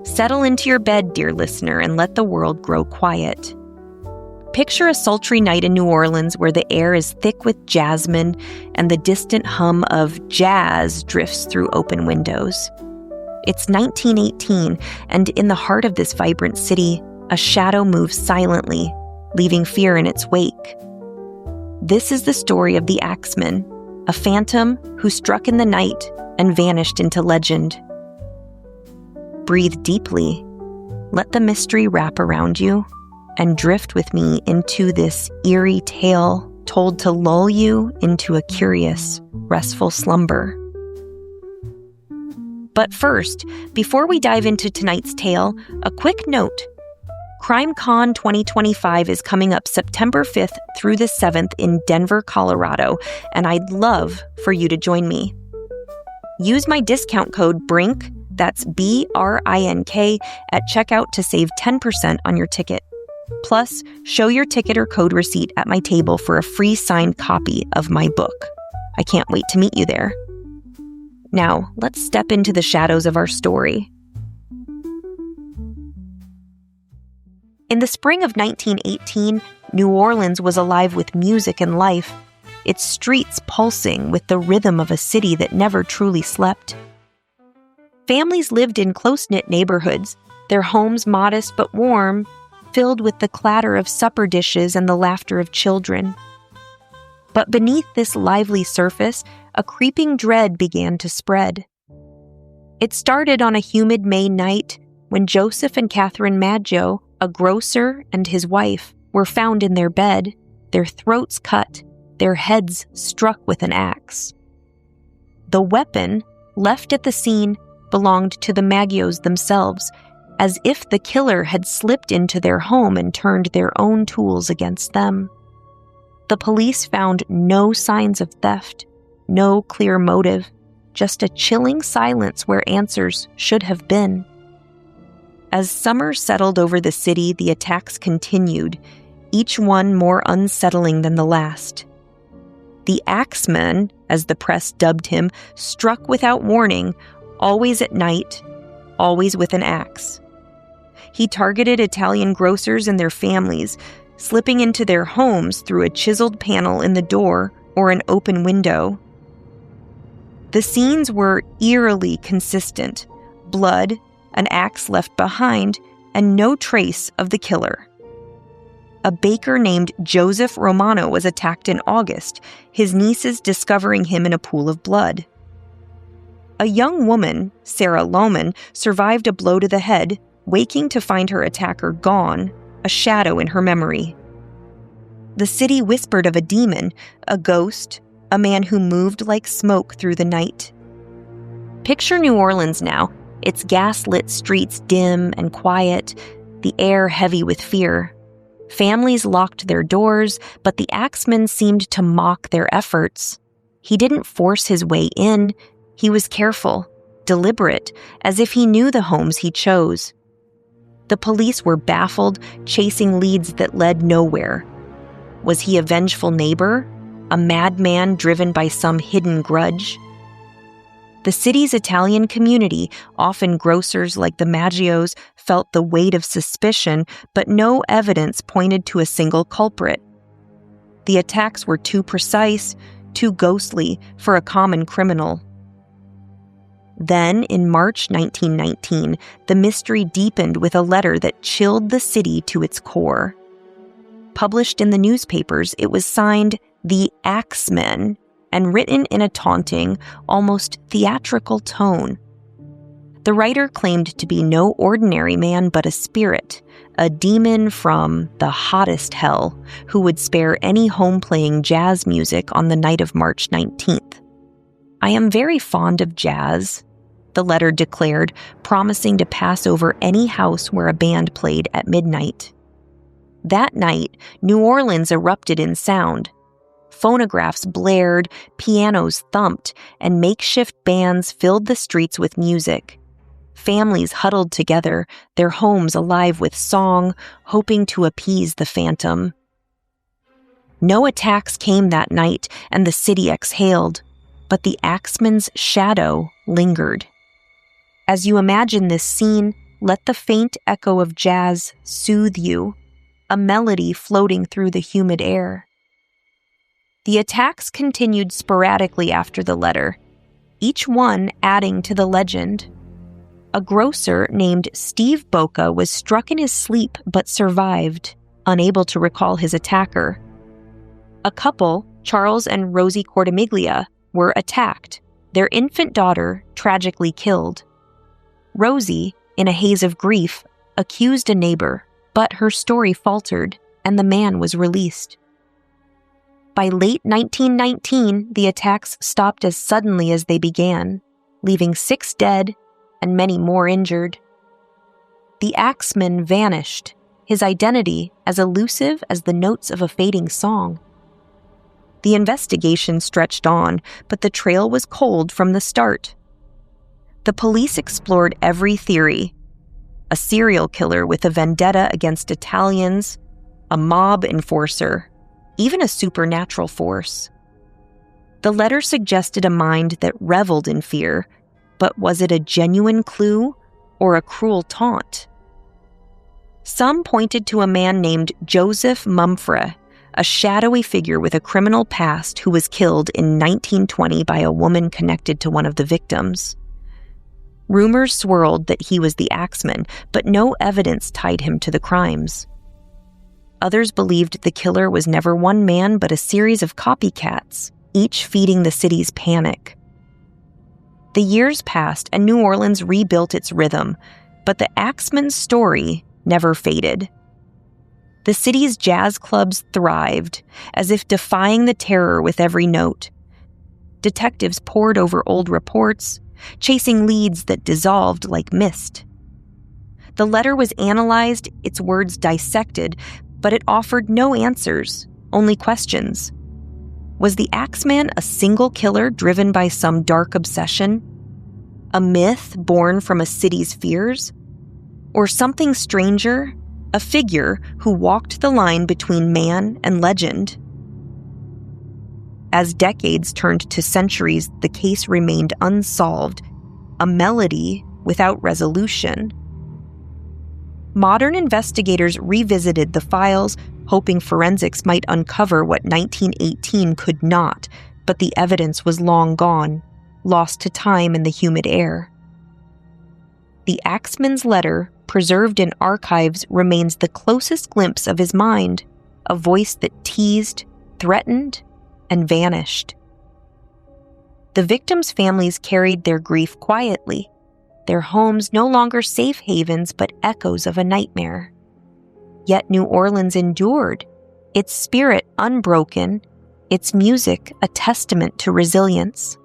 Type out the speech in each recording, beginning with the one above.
Settle into your bed, dear listener, and let the world grow quiet. Picture a sultry night in New Orleans where the air is thick with jasmine and the distant hum of jazz drifts through open windows. It's 1918, and in the heart of this vibrant city, a shadow moves silently, leaving fear in its wake. This is the story of the Axeman, a phantom who struck in the night and vanished into legend. Breathe deeply, let the mystery wrap around you, and drift with me into this eerie tale told to lull you into a curious, restful slumber. But first, before we dive into tonight's tale, a quick note. CrimeCon 2025 is coming up September 5th through the 7th in Denver, Colorado, and I'd love for you to join me. Use my discount code BRINK, that's BRINK, at checkout to save 10% on your ticket. Plus, show your ticket or code receipt at my table for a free signed copy of my book. I can't wait to meet you there. Now, let's step into the shadows of our story. In the spring of 1918, New Orleans was alive with music and life, its streets pulsing with the rhythm of a city that never truly slept. Families lived in close-knit neighborhoods, their homes modest but warm, filled with the clatter of supper dishes and the laughter of children. But beneath this lively surface, a creeping dread began to spread. It started on a humid May night when Joseph and Catherine Maggio, a grocer, and his wife were found in their bed, their throats cut, their heads struck with an axe. The weapon, left at the scene, belonged to the Maggios themselves, as if the killer had slipped into their home and turned their own tools against them. The police found no signs of theft, no clear motive, just a chilling silence where answers should have been. As summer settled over the city, the attacks continued, each one more unsettling than the last. The Axeman, as the press dubbed him, struck without warning, always at night, always with an axe. He targeted Italian grocers and their families, slipping into their homes through a chiseled panel in the door or an open window. The scenes were eerily consistent: blood, an axe left behind, and no trace of the killer. A baker named Joseph Romano was attacked in August, his nieces discovering him in a pool of blood. A young woman, Sarah Lohman, survived a blow to the head, waking to find her attacker gone, a shadow in her memory. The city whispered of a demon, a ghost, a man who moved like smoke through the night. Picture New Orleans now, its gas-lit streets dim and quiet, the air heavy with fear. Families locked their doors, but the Axeman seemed to mock their efforts. He didn't force his way in. He was careful, deliberate, as if he knew the homes he chose. The police were baffled, chasing leads that led nowhere. Was he a vengeful neighbor? A madman driven by some hidden grudge? The city's Italian community, often grocers like the Maggios, felt the weight of suspicion, but no evidence pointed to a single culprit. The attacks were too precise, too ghostly for a common criminal. Then, in March 1919, the mystery deepened with a letter that chilled the city to its core. Published in the newspapers, it was signed "The Axeman" and written in a taunting, almost theatrical tone. The writer claimed to be no ordinary man but a spirit, a demon from the hottest hell, who would spare any home playing jazz music on the night of March 19th. "I am very fond of jazz," the letter declared, promising to pass over any house where a band played at midnight. That night, New Orleans erupted in sound. Phonographs blared, pianos thumped, and makeshift bands filled the streets with music. Families huddled together, their homes alive with song, hoping to appease the phantom. No attacks came that night, and the city exhaled, but the Axeman's shadow lingered. As you imagine this scene, let the faint echo of jazz soothe you, a melody floating through the humid air. The attacks continued sporadically after the letter, each one adding to the legend. A grocer named Steve Boca was struck in his sleep but survived, unable to recall his attacker. A couple, Charles and Rosie Cortimiglia, were attacked, their infant daughter tragically killed. Rosie, in a haze of grief, accused a neighbor, but her story faltered, and the man was released. By late 1919, the attacks stopped as suddenly as they began, leaving 6 dead and many more injured. The Axeman vanished, his identity as elusive as the notes of a fading song. The investigation stretched on, but the trail was cold from the start. The police explored every theory: a serial killer with a vendetta against Italians, a mob enforcer, even a supernatural force. The letter suggested a mind that reveled in fear, but was it a genuine clue or a cruel taunt? Some pointed to a man named Joseph Mumfre, a shadowy figure with a criminal past who was killed in 1920 by a woman connected to one of the victims. Rumors swirled that he was the Axeman, but no evidence tied him to the crimes. Others believed the killer was never one man but a series of copycats, each feeding the city's panic. The years passed and New Orleans rebuilt its rhythm, but the Axeman's story never faded. The city's jazz clubs thrived, as if defying the terror with every note. Detectives pored over old reports, chasing leads that dissolved like mist. The letter was analyzed, its words dissected, but it offered no answers, only questions. Was the Axeman a single killer driven by some dark obsession? A myth born from a city's fears? Or something stranger, a figure who walked the line between man and legend? As decades turned to centuries, the case remained unsolved, a melody without resolution. Modern investigators revisited the files, hoping forensics might uncover what 1918 could not, but the evidence was long gone, lost to time in the humid air. The Axeman's letter, preserved in archives, remains the closest glimpse of his mind, a voice that teased, threatened, and vanished. The victims' families carried their grief quietly, their homes no longer safe havens but echoes of a nightmare. Yet New Orleans endured, its spirit unbroken, its music a testament to resilience.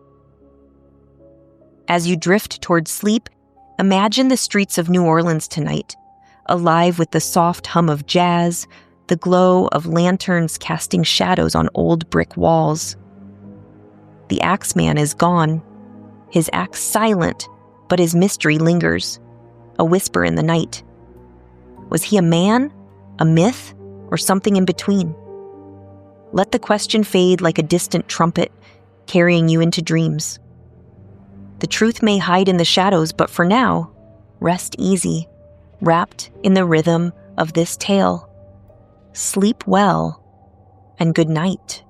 As you drift toward sleep, imagine the streets of New Orleans tonight, alive with the soft hum of jazz, the glow of lanterns casting shadows on old brick walls. The Axeman is gone, his axe silent, but his mystery lingers, a whisper in the night. Was he a man, a myth, or something in between? Let the question fade like a distant trumpet, carrying you into dreams. The truth may hide in the shadows, but for now, rest easy, wrapped in the rhythm of this tale. Sleep well, and good night.